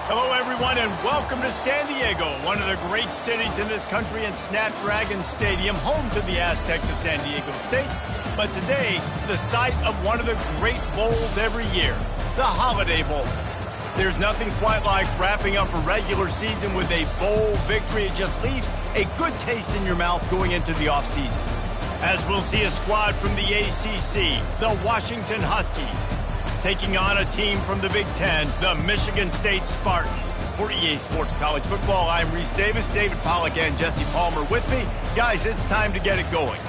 Hello, everyone, and welcome to San Diego, one of the great cities in this country, and Snapdragon Stadium, home to the Aztecs of San Diego State. But today, the site of one of the great bowls every year, the Holiday Bowl. There's nothing quite like wrapping up a regular season with a bowl victory. It just leaves a good taste in your mouth going into the offseason. As we'll see a squad from the ACC, the Washington Huskies, taking on a team from the Big Ten, the Michigan State Spartans. For EA Sports College Football, I'm Reese Davis, David Pollack, and Jesse Palmer with me. Guys, it's time to get it going.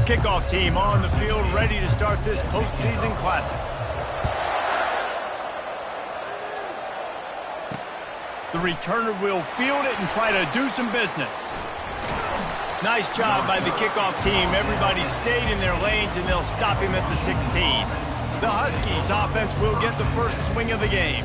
Kickoff team on the field, ready to start this postseason classic. The returner will field it and try to do some business. Nice job by the kickoff team. Everybody stayed in their lanes, and they'll stop him at the 16. The Huskies offense will get the first swing of the game.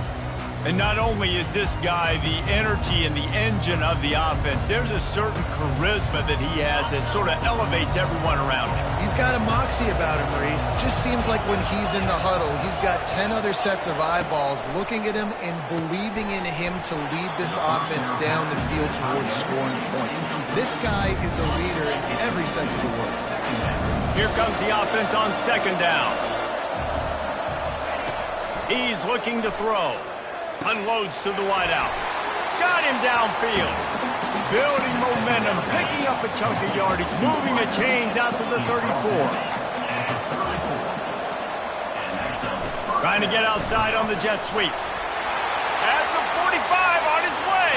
And not only is this guy the energy and the engine of the offense, there's a certain charisma that he has that sort of elevates everyone around him. He's got a moxie about him, Reese. Just seems like when he's in the huddle, he's got 10 other sets of eyeballs looking at him and believing in him to lead this offense down the field towards scoring points. This guy is a leader in every sense of the word. Here comes the offense on second down. He's looking to throw. Unloads to the wideout. Got him downfield. Building momentum, picking up a chunk of yardage, moving the chains out to the 34. Trying to get outside on the jet sweep. At the 45, on his way.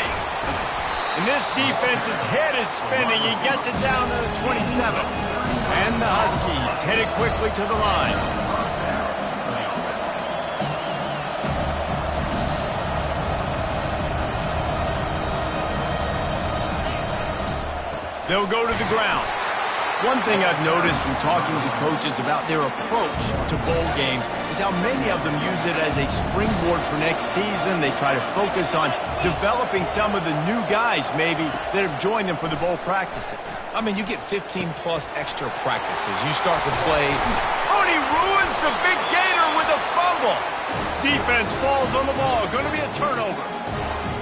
And this defense's head is spinning. He gets it down to the 27. And the Huskies headed quickly to the line. They'll go to the ground. One thing I've noticed from talking to coaches about their approach to bowl games is how many of them use it as a springboard for next season. They try to focus on developing some of the new guys, maybe, that have joined them for the bowl practices. I mean, you get 15-plus extra practices. You start to play. Oh, and he ruins the big gator with a fumble. Defense falls on the ball. Going to be a turnover.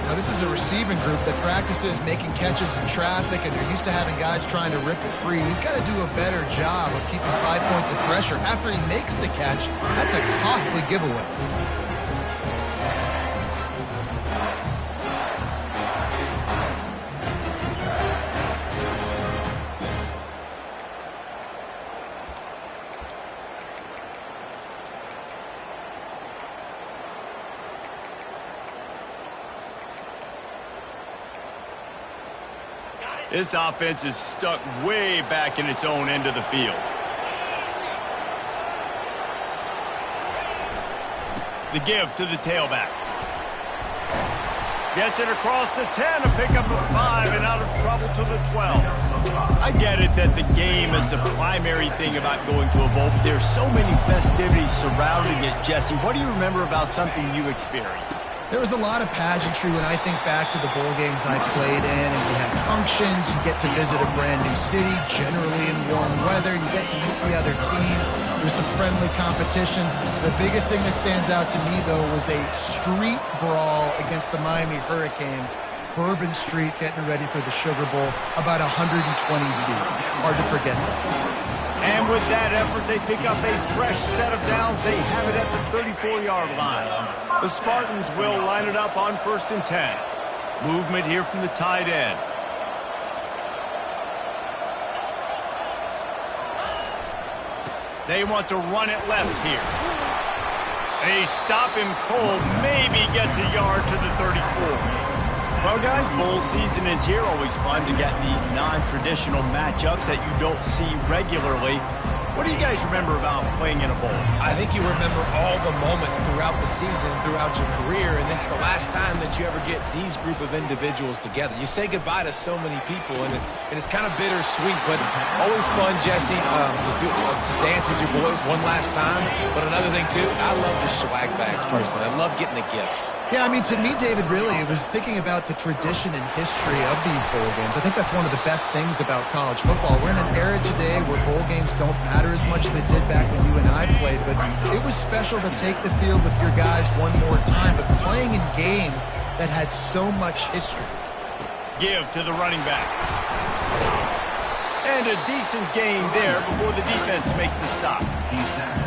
Now, this is a receiving group that practices making catches in traffic, and they're used to having guys trying to rip it free. He's got to do a better job of keeping 5 points of pressure. After he makes the catch, that's a costly giveaway. This offense is stuck way back in its own end of the field. The give to the tailback. Gets it across the 10, a pickup of 5, and out of trouble to the 12. I get it that the game is the primary thing about going to a bowl, but there's so many festivities surrounding it. Jesse, what do you remember about something you experienced? There was a lot of pageantry when I think back to the bowl games I played in, and you have functions, you get to visit a brand new city, generally in warm weather, you get to meet the other team, there's some friendly competition. The biggest thing that stands out to me, though, was a street brawl against the Miami Hurricanes. Bourbon Street getting ready for the Sugar Bowl, about 120 deep. Hard to forget that. And with that effort, they pick up a fresh set of downs. They have it at the 34-yard line. The Spartans will line it up on 1st and 10. Movement here from the tight end. They want to run it left here. They stop him cold, maybe gets a yard to the 34. Well, guys, bowl season is here. Always fun to get these non-traditional matchups that you don't see regularly. What do you guys remember about playing in a bowl? I think you remember all the moments throughout the season, throughout your career, and it's the last time that you ever get these group of individuals together. You say goodbye to so many people, and it's kind of bittersweet, but always fun, Jesse, to dance with your boys one last time. But another thing, too, I love the swag bags, personally. I love getting the gifts. Yeah, I mean, to me, David, really, it was thinking about the tradition and history of these bowl games. I think that's one of the best things about college football. We're in an era today where bowl games don't matter as much as they did back when you and I played, but it was special to take the field with your guys one more time, but playing in games that had so much history. Give to the running back. And a decent gain there before the defense makes the stop.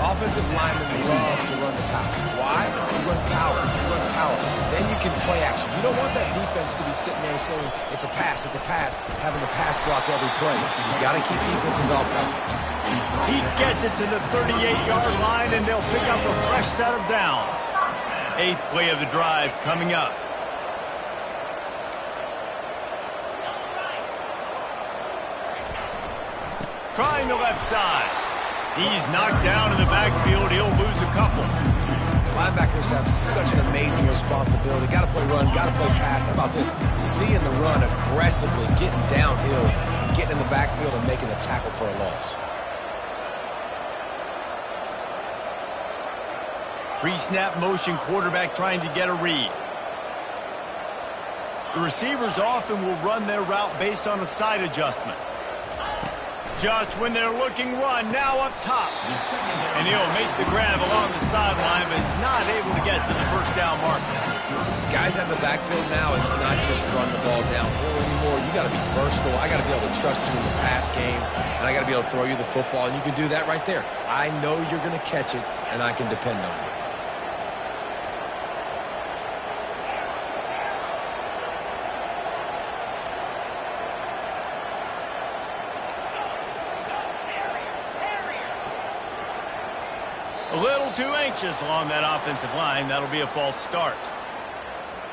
Offensive linemen love to run the power. Why? You run power. You run power. Then you can play action. You don't want that defense to be sitting there saying, it's a pass, having to pass block every play. You got to keep defenses off balance. He gets it to the 38-yard line, and they'll pick up a fresh set of downs. 8th play of the drive coming up. Trying the left side. He's knocked down in the backfield. He'll lose a couple. Linebackers have such an amazing responsibility. Got to play run, got to play pass. How about this? Seeing the run aggressively, getting downhill, and getting in the backfield and making the tackle for a loss. Pre-snap motion, quarterback trying to get a read. The receivers often will run their route based on a side adjustment. Just when they're looking run, now up top. And he'll make the grab along the sideline, but he's not able to get to the first down marker. Guys have the backfield now. It's not just run the ball downhill anymore. You got to be versatile. I got to be able to trust you in the pass game, and I got to be able to throw you the football, and you can do that right there. I know you're going to catch it, and I can depend on you. A little too anxious along that offensive line. That'll be a false start.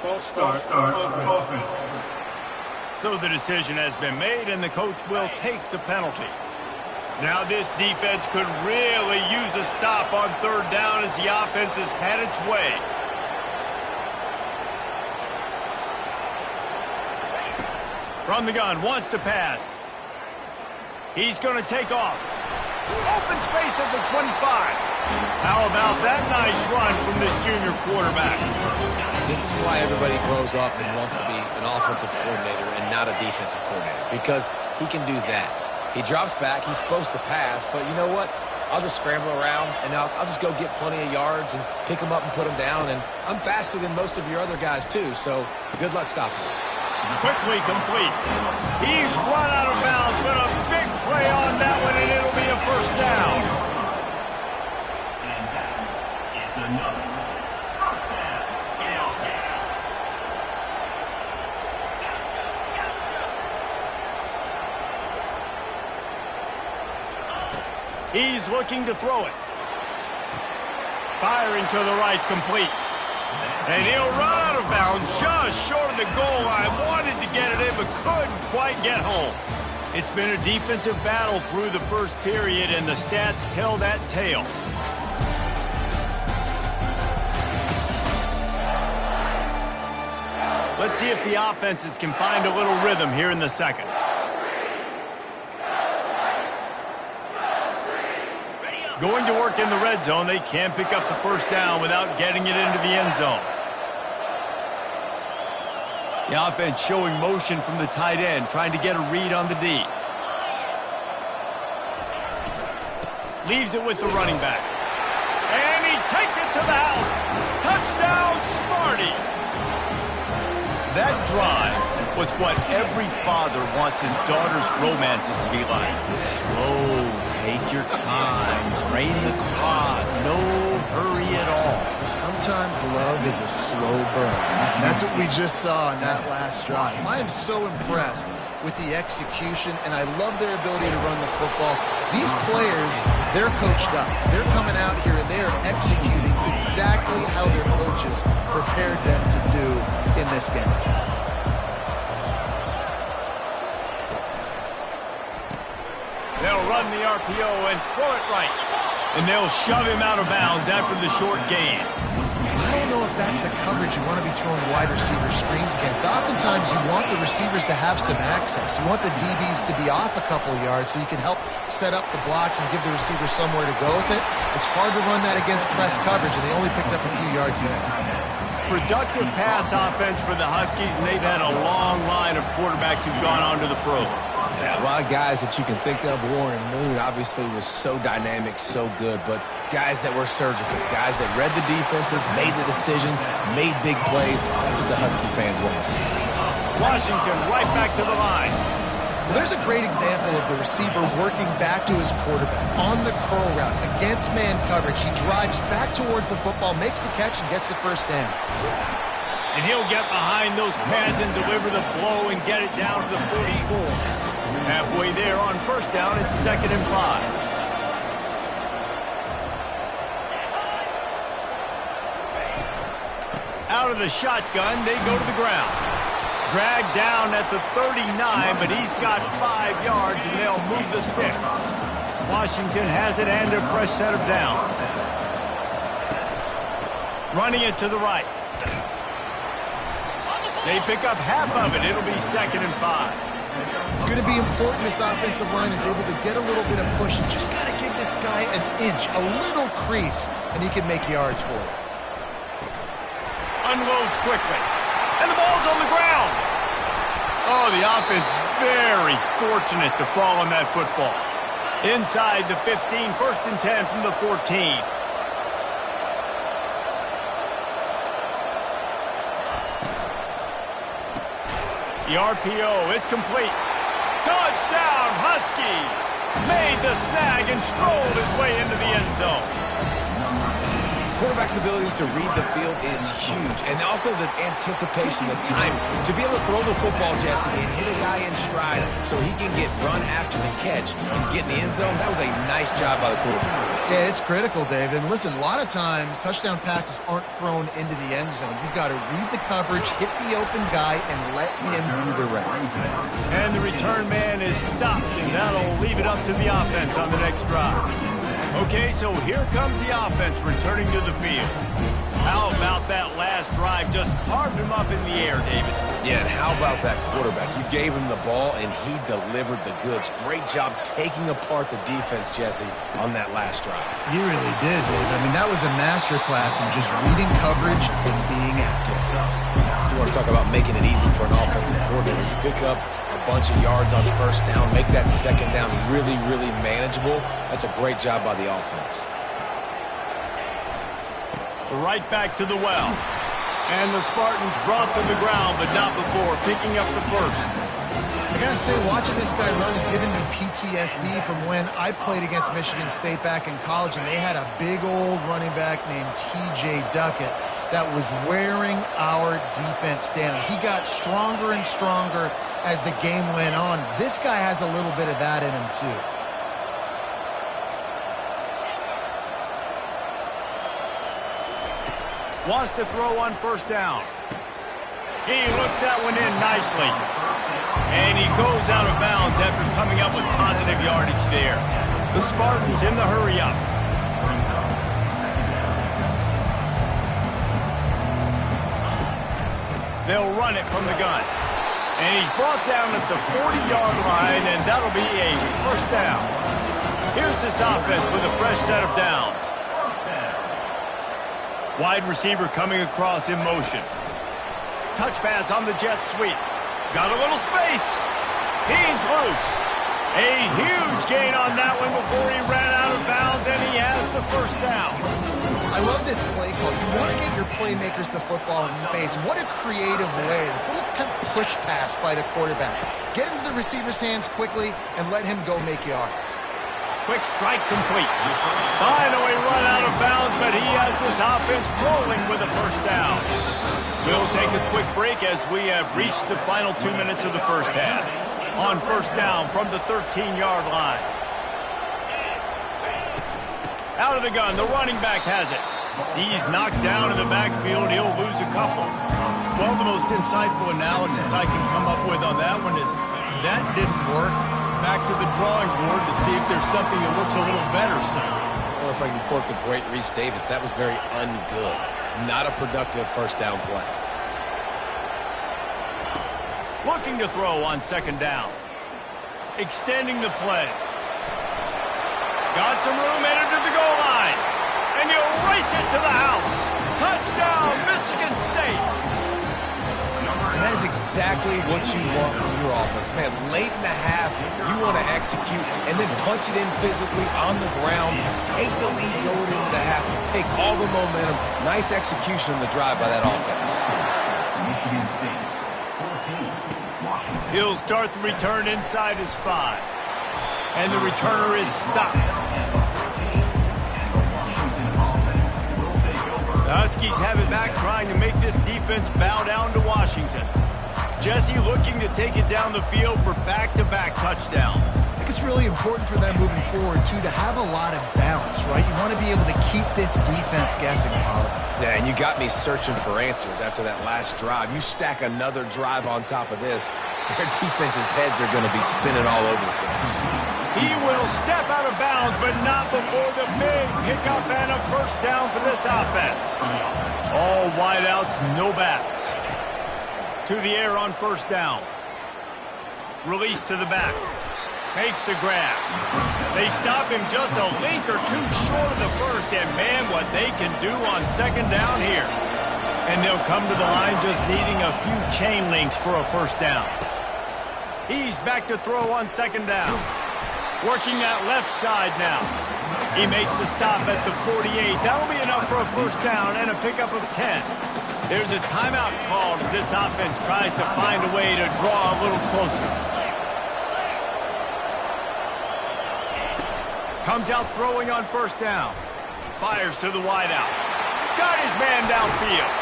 False start. Offense. So the decision has been made, and the coach will take the penalty. Now this defense could really use a stop on 3rd down as the offense has had its way. From the gun, wants to pass. He's going to take off. Open space at the 25. How about that nice run from this junior quarterback? This is why everybody grows up and wants to be an offensive coordinator and not a defensive coordinator, because he can do that. He drops back. He's supposed to pass, but you know what? I'll just scramble around, and I'll just go get plenty of yards and pick them up and put them down, and I'm faster than most of your other guys, too, so good luck stopping me. Quickly complete. He's run out of bounds, but a big play on that one, and it'll be a first down. He's looking to throw it. Firing to the right, complete. And he'll run out of bounds just short of the goal line. Wanted to get it in, but couldn't quite get home. It's been a defensive battle through the first period, and the stats tell that tale. Let's see if the offenses can find a little rhythm here in the second. Going to work in the red zone, they can pick up the first down without getting it into the end zone. The offense showing motion from the tight end, trying to get a read on the D. Leaves it with the running back. And he takes it to the house. Touchdown, Smarty. That drive was what every father wants his daughter's romances to be like. Slow, take your time, drain the clock, no hurry at all. Sometimes love is a slow burn. And that's what we just saw in that last drive. I am so impressed with the execution, and I love their ability to run the football. These players, they're coached up. They're coming out here, and they are executing exactly how their coaches prepared them to do in this game. They'll run the RPO and throw it right. And they'll shove him out of bounds after the short gain. I don't know if that's the coverage you want to be throwing wide receiver screens against. Oftentimes, you want the receivers to have some access. You want the DBs to be off a couple yards so you can help set up the blocks and give the receiver somewhere to go with it. It's hard to run that against press coverage, and they only picked up a few yards there. Productive pass offense for the Huskies, and they've had a long line of quarterbacks who've gone on to the pros. Yeah, a lot of guys that you can think of. Warren Moon obviously was so dynamic, so good, but guys that were surgical, guys that read the defenses, made the decision, made big plays. That's what the Husky fans want to see. Washington right back to the line. Well, there's a great example of the receiver working back to his quarterback on the curl route against man coverage. He drives back towards the football, makes the catch, and gets the first down. And he'll get behind those pads and deliver the blow and get it down to the 44. Halfway there on first down, it's 2nd and 5. Out of the shotgun, they go to the ground. Dragged down at the 39, but he's got 5 yards, and they'll move the sticks. Washington has it and a fresh set of downs. Running it to the right. They pick up half of it. It'll be 2nd and 5. It's going to be important this offensive line is able to get a little bit of push. You just got to give this guy an inch, a little crease, and he can make yards for it. Unloads quickly. And the ball's on the ground. Oh, the offense very fortunate to fall on that football. Inside the 15, 1st and 10 from the 14. The RPO, it's complete. Touchdown, Huskies! Made the snag and strolled his way into the end zone. Quarterback's abilities to read the field is huge, and also the anticipation, the time to be able to throw the football, Jesse, and hit a guy in stride so he can get run after the catch and get in the end zone. That was a nice job by the quarterback. Yeah, it's critical, David. And listen, a lot of times touchdown passes aren't thrown into the end zone. You've got to read the coverage, hit the open guy, and let him do the rest. And the return man is stopped, and that'll leave it up to the offense on the next drive. Okay, so here comes the offense returning to the field. How about that last drive? Just carved him up in the air, David. Yeah, and how about that quarterback? You gave him the ball, and he delivered the goods. Great job taking apart the defense, Jesse, on that last drive. He really did, David. I mean, that was a masterclass in just reading coverage and being accurate. You want to talk about making it easy for an offensive coordinator. You pick up a bunch of yards on first down, make that second down really, really manageable. That's a great job by the offense. Right back to the well. And the Spartans brought to the ground, but not before picking up the first. I gotta say, watching this guy run has given me PTSD from when I played against Michigan State back in college, and they had a big old running back named T.J. Duckett that was wearing our defense down. He got stronger and stronger as the game went on. This guy has a little bit of that in him, too. Wants to throw on first down. He looks that one in nicely. And he goes out of bounds after coming up with positive yardage there. The Spartans in the hurry-up. They'll run it from the gun. And he's brought down at the 40-yard line, and that'll be a first down. Here's this offense with a fresh set of downs. Wide receiver coming across in motion. Touch pass on the jet sweep. Got a little space. He's loose. A huge gain on that one before he ran out of bounds, and he has the first down. I love this play call. You want to get your playmakers the football in space. What a creative way. This little kind of push pass by the quarterback. Get into the receiver's hands quickly and let him go make yards. Quick strike complete. Finally run out of bounds, but he has this offense rolling with a first down. We'll take a quick break as we have reached the final 2 minutes of the first half. On first down from the 13-yard line. Out of the gun, the running back has it. He's knocked down in the backfield. He'll lose a couple. Well, the most insightful analysis I can come up with on that one is that didn't work. back to the drawing board to see if there's something that looks a little better, sir. Or if I can quote the great Reese Davis, that was very ungood. Not a productive first down play. Looking to throw on second down. Extending the play. Got some room, entered to the goal line. And he'll race it to the house. Touchdown, Michigan State. And that is exactly what you want from your offense. Man, late in the half, you want to execute and then punch it in physically on the ground. Take the lead going into the half. Take all the momentum. Nice execution on the drive by that offense. Michigan State, 14, Washington. He'll start the return inside his 5. And the returner is stopped. The Huskies have it back, trying to make this defense bow down to Washington. Jesse looking to take it down the field for back-to-back touchdowns. I think it's really important for them moving forward, too, to have a lot of balance, right? You want to be able to keep this defense guessing, Pollard. Yeah, and you got me searching for answers after that last drive. You stack another drive on top of this, their defense's heads are going to be spinning all over the place. He will step out of bounds, but not before the big pickup and a first down for this offense. All wideouts, no backs. To the air on first down. Release to the back. Makes the grab. They stop him just a link or two short of the first, and man, what they can do on second down here. And they'll come to the line just needing a few chain links for a first down. He's back to throw on second down. Working that left side now. He makes the stop at the 48. That'll be enough for a first down and a pickup of 10. There's a timeout called as this offense tries to find a way to draw a little closer. Comes out throwing on first down. Fires to the wideout. Got his man downfield.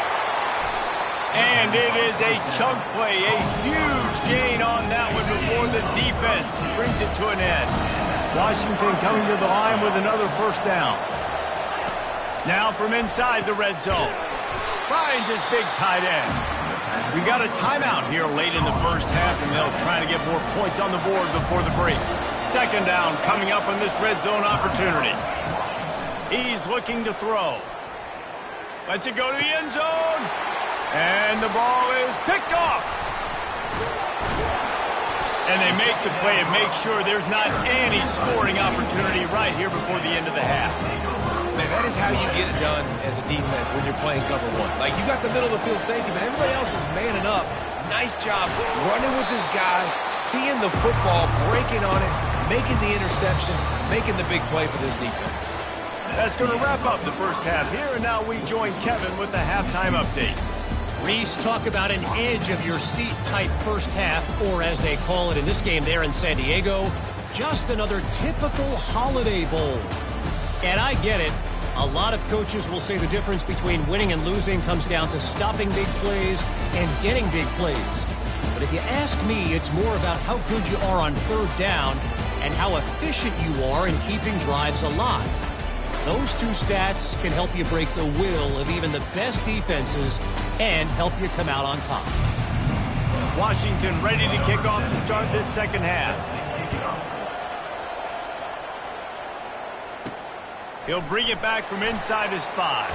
And it is a chunk play, a huge gain on that one before the defense brings it to an end. Washington coming to the line with another first down. Now from inside the red zone. Finds his big tight end. We got a timeout here late in the first half, and they'll try to get more points on the board before the break. Second down coming up on this red zone opportunity. He's looking to throw. Lets it go to the end zone. And the ball is picked off. And they make the play and make sure there's not any scoring opportunity right here before the end of the half. Man, that is how you get it done as a defense when you're playing cover one. Like, you got the middle of the field safety, but everybody else is manning up. Nice job running with this guy, seeing the football, breaking on it, making the interception, making the big play for this defense. That's going to wrap up the first half here, and now we join Kevin with the halftime update. Reese, talk about an edge-of-your-seat type first half, or as they call it in this game there in San Diego, just another typical Holiday Bowl. And I get it. A lot of coaches will say the difference between winning and losing comes down to stopping big plays and getting big plays. But if you ask me, it's more about how good you are on third down and how efficient you are in keeping drives alive. Those two stats can help you break the will of even the best defenses and help you come out on top. Washington ready to kick off to start this second half. He'll bring it back from inside his 5.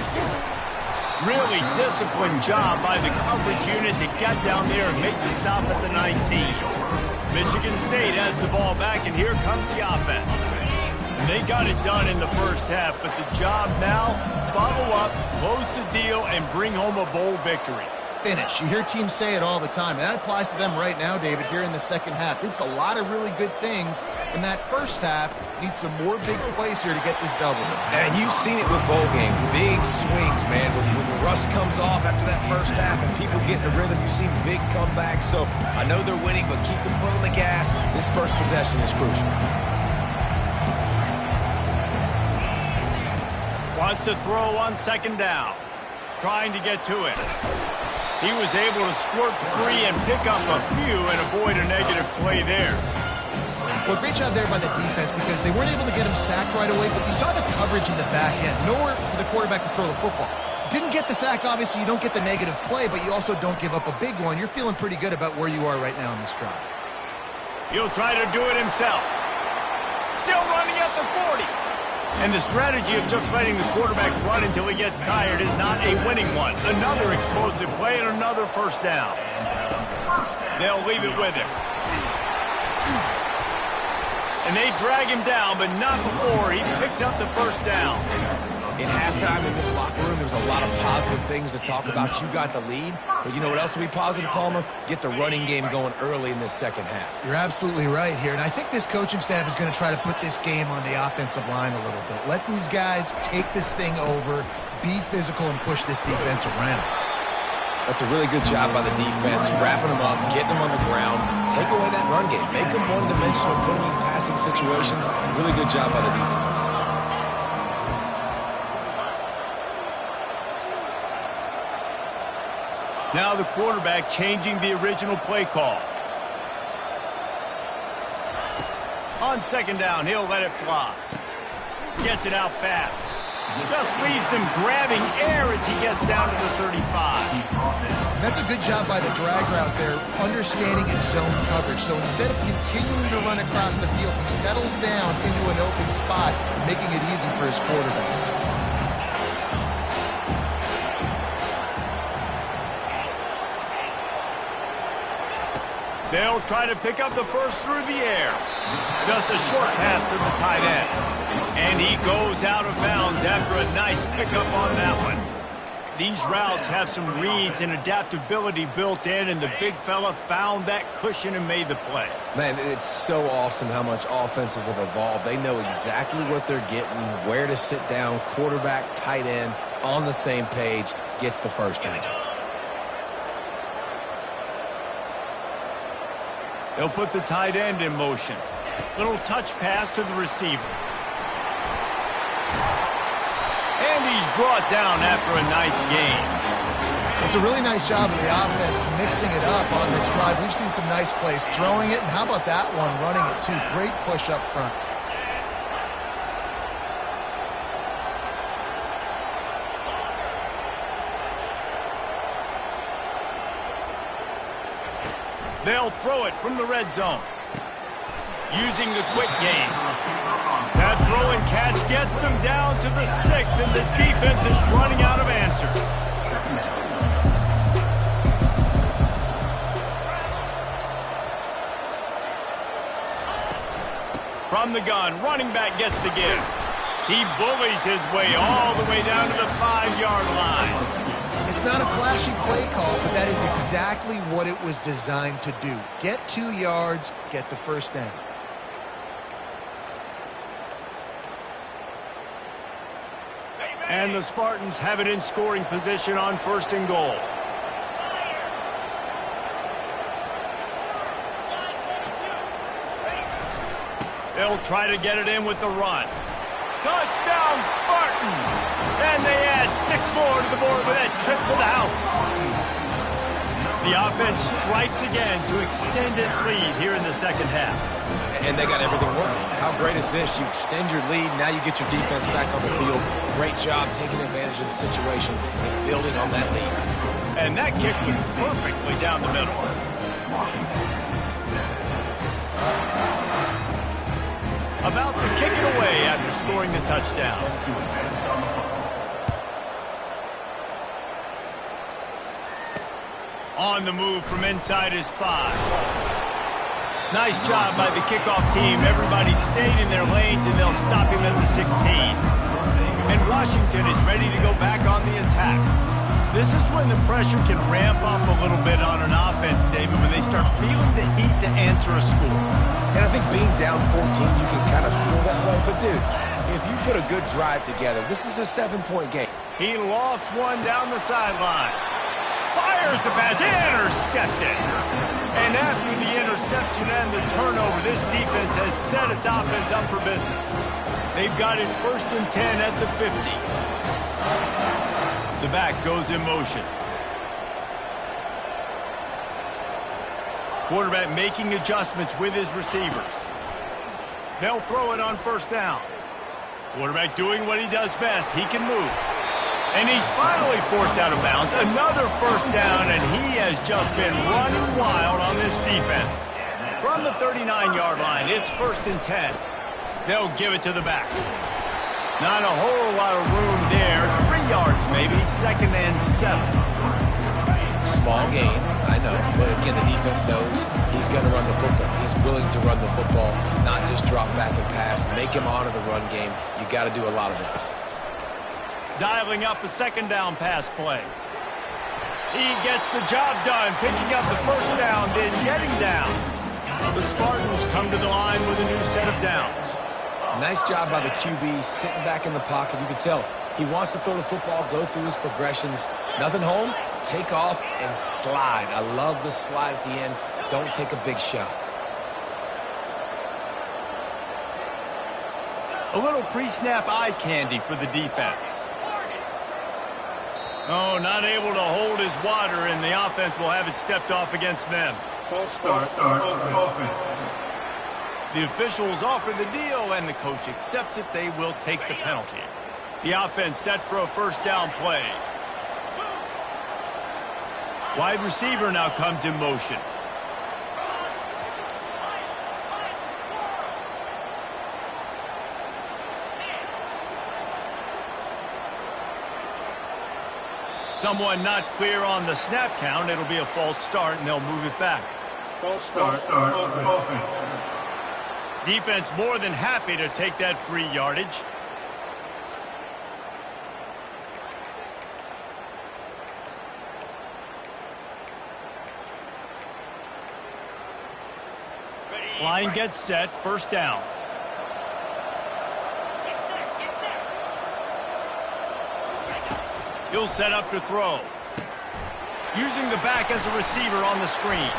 Really disciplined job by the coverage unit to get down there and make the stop at the 19. Michigan State has the ball back, and here comes the offense. And they got it done in the first half, but the job now, follow up, close the deal, and bring home a bowl victory. Finish. You hear teams say it all the time, and that applies to them right now, David, here in the second half. It's a lot of really good things in that first half. Need some more big plays here to get this double. And you've seen it with bowl games. Big swings, man. When the rust comes off after that first half and people get in a rhythm, you've seen big comebacks. So I know they're winning, but keep the foot on the gas. This first possession is crucial. Wants to throw on second down. Trying to get to it. He was able to squirt free and pick up a few and avoid a negative play there. Well, great job there by the defense because they weren't able to get him sacked right away, but you saw the coverage in the back end. Nowhere for the quarterback to throw the football. Didn't get the sack, obviously. You don't get the negative play, but you also don't give up a big one. You're feeling pretty good about where you are right now in this drive. He'll try to do it himself. Still running at the 40. And the strategy of just letting the quarterback run until he gets tired is not a winning one. Another explosive play and another first down. They'll leave it with him. And they drag him down, but not before he picks up the first down. In halftime in this locker room, there was a lot of positive things to talk about. You got the lead, but you know what else will be positive, Palmer? Get the running game going early in this second half. You're absolutely right here, and I think this coaching staff is going to try to put this game on the offensive line a little bit. Let these guys take this thing over, be physical, and push this defense around. That's a really good job by the defense, wrapping them up, getting them on the ground, take away that run game, make them one-dimensional, put them in passing situations. Really good job by the defense. Now the quarterback changing the original play call. On second down, he'll let it fly. Gets it out fast. Just leaves him grabbing air as he gets down to the 35. That's a good job by the drag route there, understanding its zone coverage. So instead of continuing to run across the field, he settles down into an open spot, making it easy for his quarterback. They'll try to pick up the first through the air. Just a short pass to the tight end. And he goes out of bounds after a nice pickup on that one. These routes have some reads and adaptability built in, and the big fella found that cushion and made the play. Man, it's so awesome how much offenses have evolved. They know exactly what they're getting, where to sit down, quarterback, tight end, on the same page, gets the first down. They'll put the tight end in motion. Little touch pass to the receiver. And he's brought down after a nice gain. It's a really nice job of the offense mixing it up on this drive. We've seen some nice plays throwing it, and how about that one running it too? Great push up front. They'll throw it from the red zone. Using the quick game. That throw and catch gets them down to the 6, and the defense is running out of answers. From the gun, running back gets to give. He bullies his way all the way down to the 5-yard line. It's not a flashy play call, but that is exactly what it was designed to do. Get 2 yards, get the first down. And the Spartans have it in scoring position on 1st and goal. They'll try to get it in with the run. Touchdown, Spartans! And they add 6 more to the board with that trip to the house. The offense strikes again to extend its lead here in the second half. And they got everything working. How great is this? You extend your lead, now you get your defense back on the field. Great job taking advantage of the situation and building on that lead. And that kick was perfectly down the middle. About to kick it away after scoring the touchdown. On the move from inside his 5. Nice job by the kickoff team. Everybody stayed in their lanes, and they'll stop him at the 16. And Washington is ready to go back on the attack. This is when the pressure can ramp up a little bit on an offense, David, when they start feeling the heat to answer a score. And I think being down 14, you can kind of feel that way. But, dude, if you put a good drive together, this is a 7-point game. He lost one down the sideline. Fires the pass, intercepted. And after the interception and the turnover, this defense has set its offense up for business. They've got it 1st and 10 at the 50. The back goes in motion. Quarterback making adjustments with his receivers. They'll throw it on 1st down. Quarterback doing what he does best. He can move. And he's finally forced out of bounds. Another 1st down, and he has just been running wild on this defense. From the 39-yard line, it's 1st and 10. They'll give it to the back. Not a whole lot of room there. 3 yards maybe, 2nd and 7. Small gain, I know. But again, the defense knows he's going to run the football. He's willing to run the football, not just drop back and pass. Make him honor the run game. You got to do a lot of this. Dialing up a 2nd down pass play. He gets the job done, picking up the 1st down, then getting down. The Spartans come to the line with a new set of downs. Nice job by the QB, sitting back in the pocket. You can tell he wants to throw the football, go through his progressions. Nothing home, take off, and slide. I love the slide at the end. Don't take a big shot. A little pre-snap eye candy for the defense. Oh, not able to hold his water, and the offense will have it stepped off against them. False start. Offense. The officials offer the deal, and the coach accepts it. They will take the penalty. The offense set for a 1st down play. Wide receiver now comes in motion. Someone not clear on the snap count. It'll be a false start, and they'll move it back. False start. Offense. Defense more than happy to take that free yardage. Line gets set, 1st down. He'll set up to throw. Using the back as a receiver on the screen.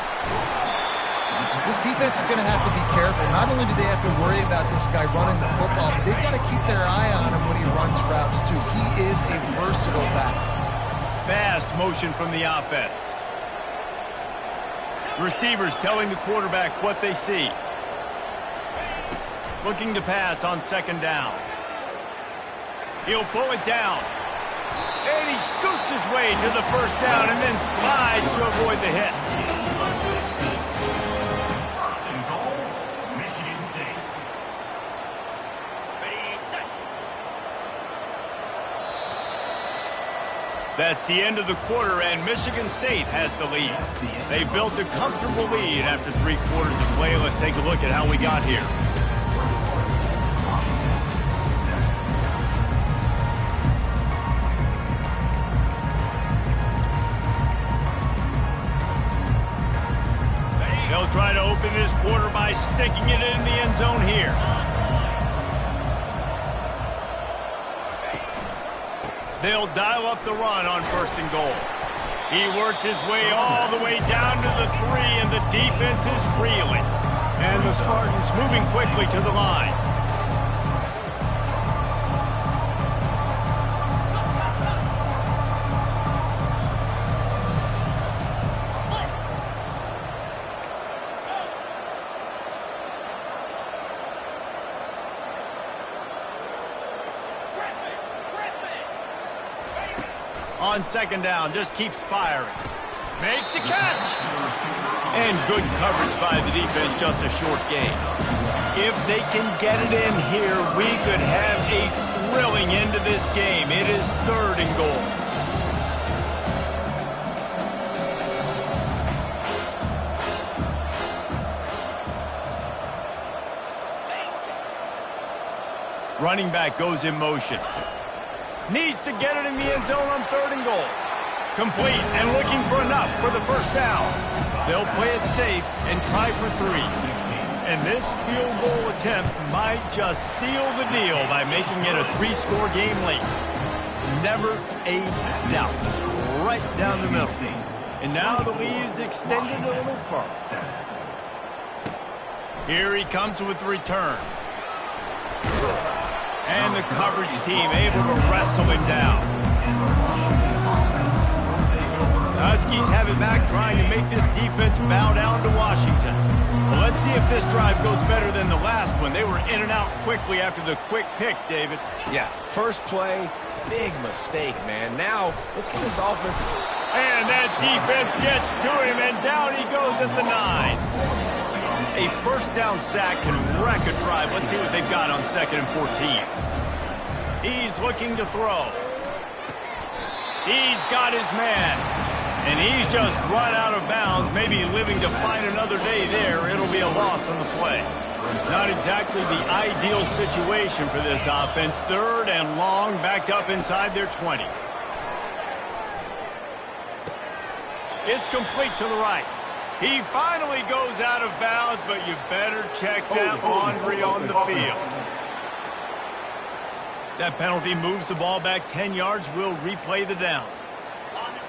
This defense is going to have to be careful. Not only do they have to worry about this guy running the football, but they've got to keep their eye on him when he runs routes, too. He is a versatile back. Fast motion from the offense. Receivers telling the quarterback what they see. Looking to pass on 2nd down. He'll pull it down. And he scoots his way to the 1st down and then slides to avoid the hit. That's the end of the quarter, and Michigan State has the lead. They built a comfortable lead after 3 quarters of play. Let's take a look at how we got here. They'll try to open this quarter by sticking it in the end zone here. They'll dial up the run on 1st and goal. He works his way all the way down to the 3, and the defense is reeling. And the Spartans moving quickly to the line. On 2nd down, just keeps firing. Makes the catch. And good coverage by the defense, just a short gain. If they can get it in here, we could have a thrilling end to this game. It is 3rd and goal. Running back goes in motion. Needs to get it in the end zone on 3rd and goal. Complete and looking for enough for the 1st down. They'll play it safe and try for 3. And this field goal attempt might just seal the deal by making it a 3-score game late. Never a doubt. Right down the middle. And now the lead is extended a little further. Here he comes with the return. And the coverage team able to wrestle him down. The Huskies have it back, trying to make this defense bow down to Washington. Well, let's see if this drive goes better than the last one. They were in and out quickly after the quick pick, David. Yeah, first play, big mistake, man. Now, let's get this offense. And that defense gets to him, and down he goes at the 9. A first down sack can wreck a drive. Let's see what they've got on 2nd and 14. He's looking to throw. He's got his man. And he's just run out of bounds, maybe living to fight another day there. It'll be a loss on the play. Not exactly the ideal situation for this offense. 3rd and long, backed up inside their 20. It's complete to the right. He finally goes out of bounds, but you better check that laundry on the field. That penalty moves the ball back 10 yards. We'll replay the down.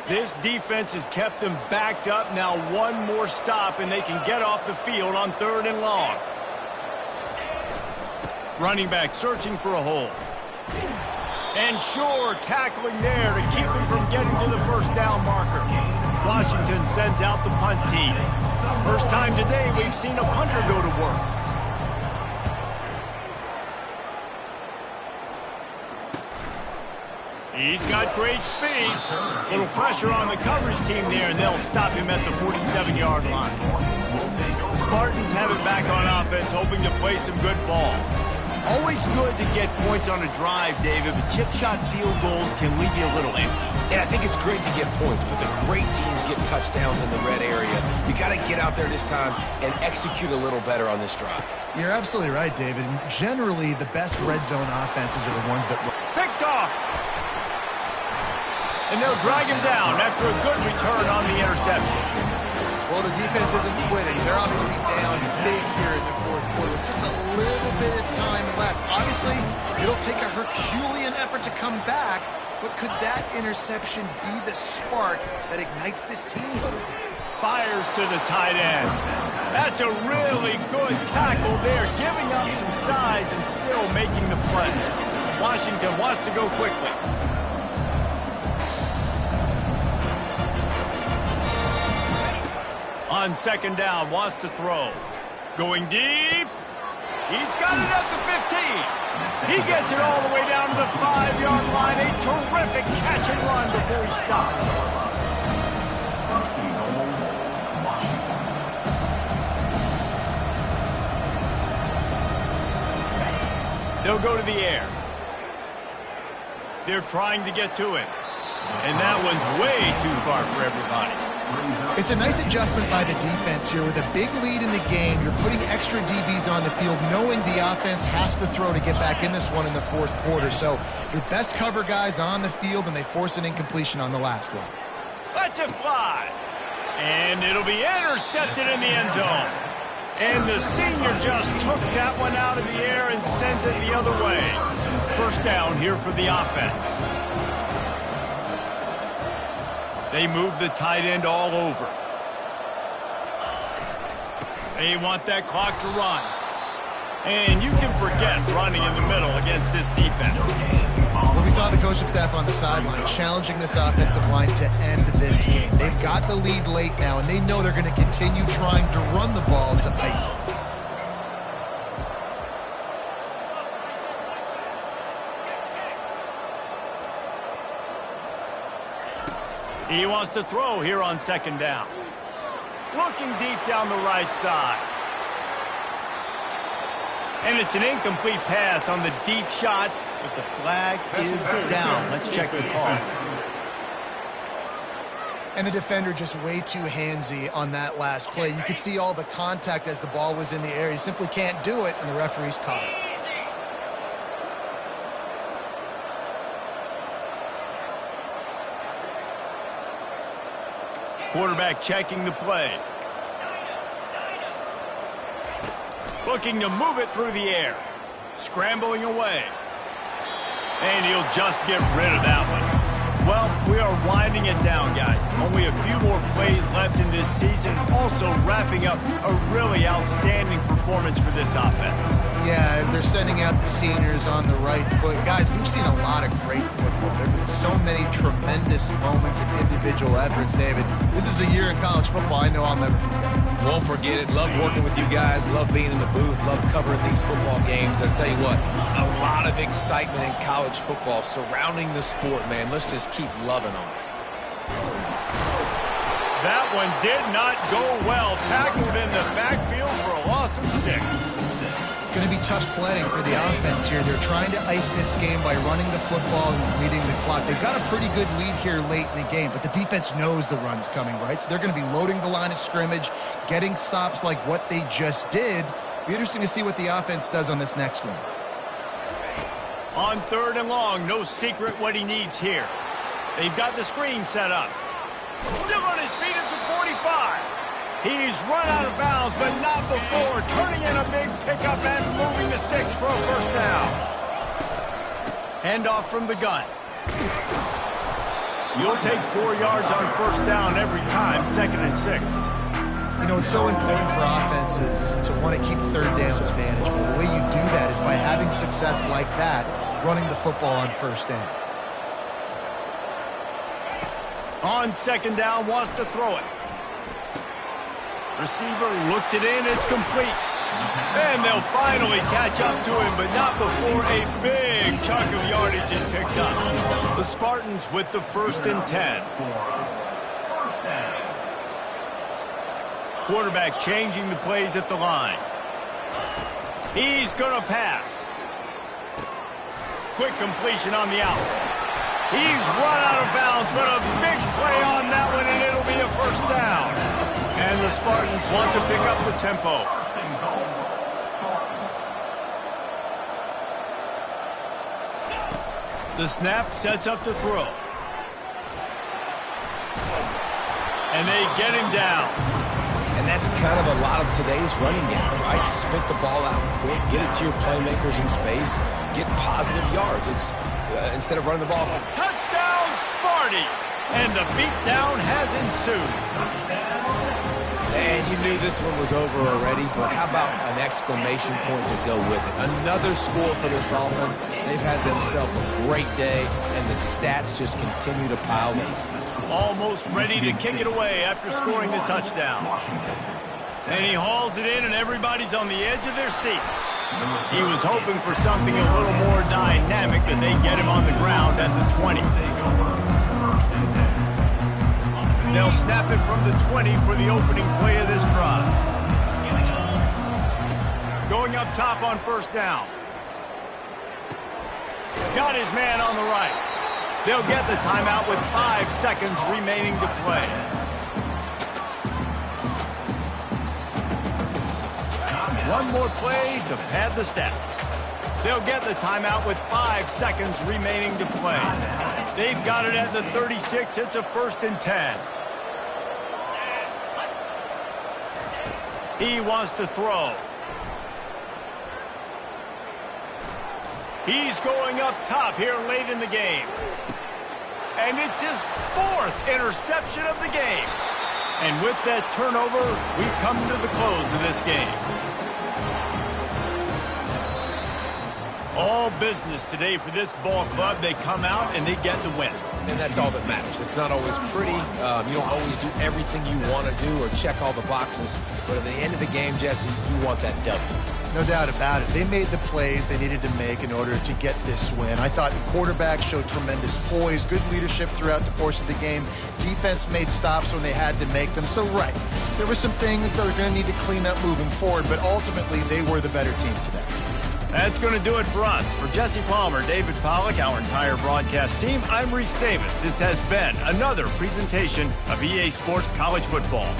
This defense has kept them backed up. Now one more stop, and they can get off the field on 3rd and long. Running back searching for a hole. And sure, tackling there to keep him from getting to the first down marker. Washington sends out the punt team. First time today we've seen a punter go to work. He's got great speed. Little pressure on the coverage team there, and they'll stop him at the 47-yard line. The Spartans have it back on offense, hoping to play some good ball. Always good to get points on a drive, David, but chip shot field goals can leave you a little empty. And I think it's great to get points, but the great teams get touchdowns in the red area. You got to get out there this time and execute a little better on this drive. You're absolutely right, David. And generally, the best red zone offenses are the ones that... Picked off! And they'll drag him down after a good return on the interception. Well, the defense isn't quitting. They're obviously down big here in the 4th quarter with just a little bit of time left. Obviously, it'll take a Herculean effort to come back, but could that interception be the spark that ignites this team? Fires to the tight end. That's a really good tackle there, giving up some size and still making the play. Washington wants to go quickly. On 2nd down, wants to throw. Going deep. He's got it at the 15. He gets it all the way down to the 5-yard line. A terrific catch and run before he stops. They'll go to the air. They're trying to get to him. And that one's way too far for everybody. It's a nice adjustment by the defense here. With a big lead in the game, you're putting extra DBs on the field, knowing the offense has to throw to get back in this one in the 4th quarter. So your best cover guys on the field, and they force an incompletion on the last one. Lets it fly. And it'll be intercepted in the end zone. And the senior just took that one out of the air and sent it the other way. First down here for the offense. They move the tight end all over. They want that clock to run. And you can forget running in the middle against this defense. Well, we saw the coaching staff on the sideline challenging this offensive line to end this game. They've got the lead late now, and they know they're going to continue trying to run the ball to ice it. He wants to throw here on 2nd down. Looking deep down the right side. And it's an incomplete pass on the deep shot, but the flag is down. Let's check the call. And the defender just way too handsy on that last play. You could see all the contact as the ball was in the air. He simply can't do it, and the referee's caught it. Quarterback checking the play. Looking to move it through the air. Scrambling away. And he'll just get rid of that one. Well, we are winding it down, guys. Only a few more plays left in this season. Also wrapping up a really outstanding performance for this offense. Yeah, they're sending out the seniors on the right foot. Guys, we've seen a lot of great football. There have been so many tremendous moments and individual efforts, David. This is a year in college football I know I'll never forget. Won't forget it. Love working with you guys. Love being in the booth. Love covering these football games. And I'll tell you what, a lot of excitement in college football surrounding the sport, man. Let's just keep loving on it. That one did not go well. Tackled in the backfield for a loss from 6. It's going to be tough sledding for the offense here. They're trying to ice this game by running the football and leading the clock. They've got a pretty good lead here late in the game, but the defense knows the run's coming, right? So they're going to be loading the line of scrimmage, getting stops like what they just did. Be interesting to see what the offense does on this next one. On 3rd and long, no secret what he needs here. They've got the screen set up. Still on his feet at the 45. He's run out of bounds, but not before turning in a big pickup and moving the sticks for a first down. Handoff from the gun. You'll take 4 yards on first down every time, 2nd and 6. You know, it's so important for offenses to want to keep 3rd downs manageable. The way you do that is by having success like that, running the football on first down. On 2nd down, wants to throw it. Receiver looks it in, it's complete. And they'll finally catch up to him, but not before a big chunk of yardage is picked up. The Spartans with the 1st and 10. Quarterback changing the plays at the line. He's going to pass. Quick completion on the out. He's run out of bounds, but a big play on that one, and it'll be a first down. And the Spartans want to pick up the tempo. The snap sets up the throw. And they get him down. And that's kind of a lot of today's running game, right? Spit the ball out quick, get it to your playmakers in space, get positive yards. It's instead of running the ball. Touchdown, Sparty! And the beatdown has ensued. And you knew this one was over already, but how about an exclamation point to go with it? Another score for this offense. They've had themselves a great day, and the stats just continue to pile up. Almost ready to kick it away after scoring the touchdown. And he hauls it in, and everybody's on the edge of their seats. He was hoping for something a little more dynamic, but they get him on the ground at the 20. They'll snap it from the 20 for the opening play of this drive. Going up top on first down. Got his man on the right. They'll get the timeout with 5 seconds remaining to play. One more play to pad the stats. They'll get the timeout with 5 seconds remaining to play. They've got it at the 36. It's a 1st and 10. He wants to throw. He's going up top here late in the game. And it's his 4th interception of the game. And with that turnover, we come to the close of this game. All business today for this ball club. They come out and they get the win. And that's all that matters. It's not always pretty. You don't always do everything you want to do or check all the boxes. But at the end of the game, Jesse, you want that W. No doubt about it. They made the plays they needed to make in order to get this win. I thought the quarterback showed tremendous poise, good leadership throughout the course of the game. Defense made stops when they had to make them. So, right, there were some things that are going to need to clean up moving forward, but ultimately they were the better team today. That's going to do it for us. For Jesse Palmer, David Pollack, our entire broadcast team, I'm Reese Davis. This has been another presentation of EA Sports College Football.